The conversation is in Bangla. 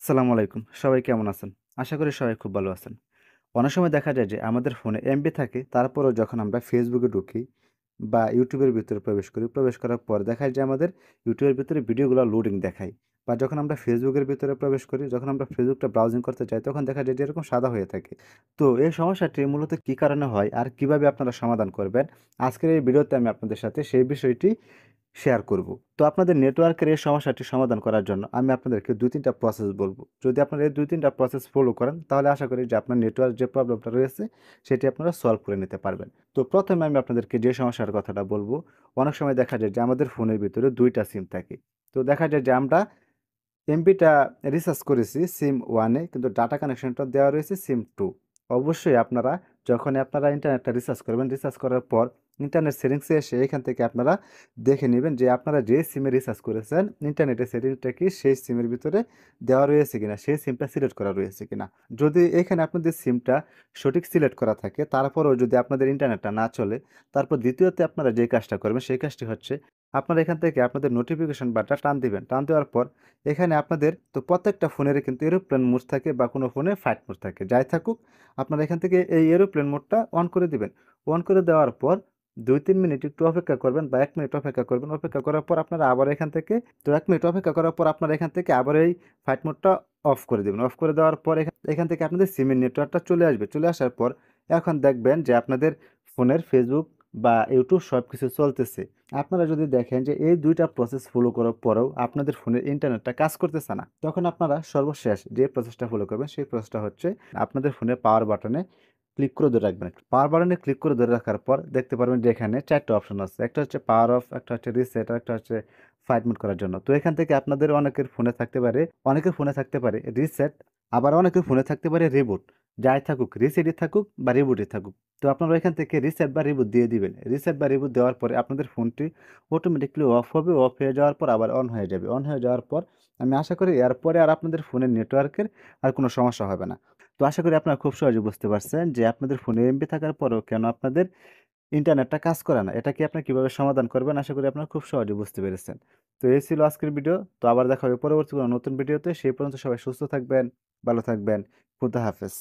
আসসালামু আলাইকুম। সবাই কেমন আছেন? আশা করি সবাই খুব ভালো আছেন। অনেক সময় দেখা যায় যে আমাদের ফোনে এমবি থাকে, তারপরেও যখন আমরা ফেসবুকে ঢুকি বা ইউটিউবের ভিতরে প্রবেশ করি, প্রবেশ করার পর দেখা যায় যে আমাদের ইউটিউবের ভিতরে ভিডিওগুলো লোডিং দেখায়। বা যখন আমরা ফেসবুকের ভিতরে প্রবেশ করি, যখন আমরা ফেসবুকটা ব্রাউজিং করতে যাই, তখন দেখা যায় যে এরকম সাদা হয়ে থাকে। তো এই সমস্যাটি মূলত কী কারণে হয় আর কিভাবে আপনারা সমাধান করবেন? আজকের এই ভিডিওতে আমি আপনাদের সাথে সেই বিষয়টি শেয়ার করব। তো আপনাদের নেটওয়ার্কের এই সমস্যাটি সমাধান করার জন্য আমি আপনাদেরকে ২-৩ টা প্রসেস বলব। যদি আপনারা এই ২-৩ টা প্রসেস ফলো করেন, তাহলে আশা করি যে আপনার নেটওয়ার্ক যে প্রবলেমটা রয়েছে সেটি আপনারা সলভ করে নিতে পারবেন। তো প্রথমে আমি আপনাদেরকে যে সমস্যার কথাটা বলব, অনেক সময় দেখা যায় যে আমাদের ফোনের ভিতরে ২ টা সিম থাকে। তো দেখা যায় যে আমরা এমবিটা রিচার্জ করেছি সিম 1 এ, কিন্তু ডাটা কানেকশনটা দেওয়া রয়েছে সিম 2। অবশ্যই আপনারা যখনই আপনারা ইন্টারনেটটা রিচার্জ করবেন, রিচার্জ করার পর ইন্টারনেট সেটিংসে এসে এখান থেকে আপনারা দেখে নিবেন যে আপনারা যে সিমে রিচার্জ করেছেন, ইন্টারনেটের সেটিংসটা কি সেই সিমের ভিতরে দেওয়া রয়েছে কিনা, সেই সিমটা সিলেক্ট করা রয়েছে কিনা। যদি এখানে আপনাদের সিমটা সঠিক সিলেক্ট করা থাকে, তারপরেও যদি আপনাদের ইন্টারনেটটা না চলে, তারপর দ্বিতীয়তে আপনারা যে কাজটা করবেন সেই কাজটি হচ্ছে আপনারা এখান থেকে আপনাদের নোটিফিকেশন বাটনটা টান দিবেন। টান দেওয়ার পর এখানে আপনাদের তো প্রত্যেকটা ফোনেরই কিন্তু এরোপ্লেন মোড থাকে বা কোনো ফোনে ফ্লাইট মোড থাকে। যাই থাকুক, আপনারা এখান থেকে এই এরোপ্লেন মোডটা অন করে দিবেন। অন করে দেওয়ার পর ২-৩ মিনিট একটু অপেক্ষা করবেন বা ১ মিনিট অপেক্ষা করবেন। অপেক্ষা করার পর আপনারা আবার এখান থেকে ১ মিনিট অপেক্ষা করার পর আপনারা এখান থেকে আবার এই ফ্লাইট মোডটা অফ করে দিবেন। অফ করে দেওয়ার পর এখান থেকে আপনাদের সিমের নেটওয়ার্কটা চলে আসবে। চলে আসার পর এখন দেখবেন যে আপনাদের ফোনের Facebook বা YouTube সবকিছু চলতেছে। আপনারা যদি দেখেন যে এই ২ টা প্রসেস ফলো করার পরেও আপনাদের ফোনের ইন্টারনেটটা কাজ করতেছে না, তখন আপনারা সর্বশেষ যে প্রসেসটা ফলো করবেন সেই প্রসেসটা হচ্ছে আপনাদের ফোনের পাওয়ার বাটনে ক্লিক করে ধরে রাখবেন। পাওয়ার বাটনে ক্লিক করে ধরে রাখার পর দেখতে পারবেন যে এখানে ৪ টা অপশন আছে। একটা হচ্ছে পাওয়ার অফ, একটা হচ্ছে রিসেট, আর একটা হচ্ছে ফ্লাইট মোড করার জন্য। তো এখান থেকে আপনাদের অনেকের ফোনে থাকতে পারে রিসেট, আবার অনেকের ফোনে থাকতে পারে রিবুট। যাই থাকুক, রিসেটই থাকুক বা রিবুটই থাকুক। তো আপনারা এখান থেকে রিসেট বা রিবুট দিয়ে দিবেন। রিসেট বা রিবুট দেওয়ার পরে আপনাদের ফোনটি অটোমেটিক্যালি অফ হবে। অফ হয়ে যাওয়ার পর আবার অন হয়ে যাবে। অন হয়ে যাওয়ার পর আমি আশা করি এরপরে আর আপনাদের ফোনের নেটওয়ার্কের আর কোনো সমস্যা হবে না। তো আশা করি আপনারা খুব সহজে বুঝতে পারছেন যে আপনাদের ফোনে এমবি থাকার পরেও কেন আপনাদের ইন্টারনেটটা কাজ করে না। এটাকে আপনারা কিভাবে সমাধান করবেন, আশা করি আপনারা খুব সহজে বুঝতে পেরেছেন। তো এই ছিল আজকের ভিডিও। তো আবার দেখা হবে পরবর্তী কোনো নতুন ভিডিওতে। সেই পর্যন্ত সবাই সুস্থ থাকবেন, ভালো থাকবেন। খুদা হাফেজ।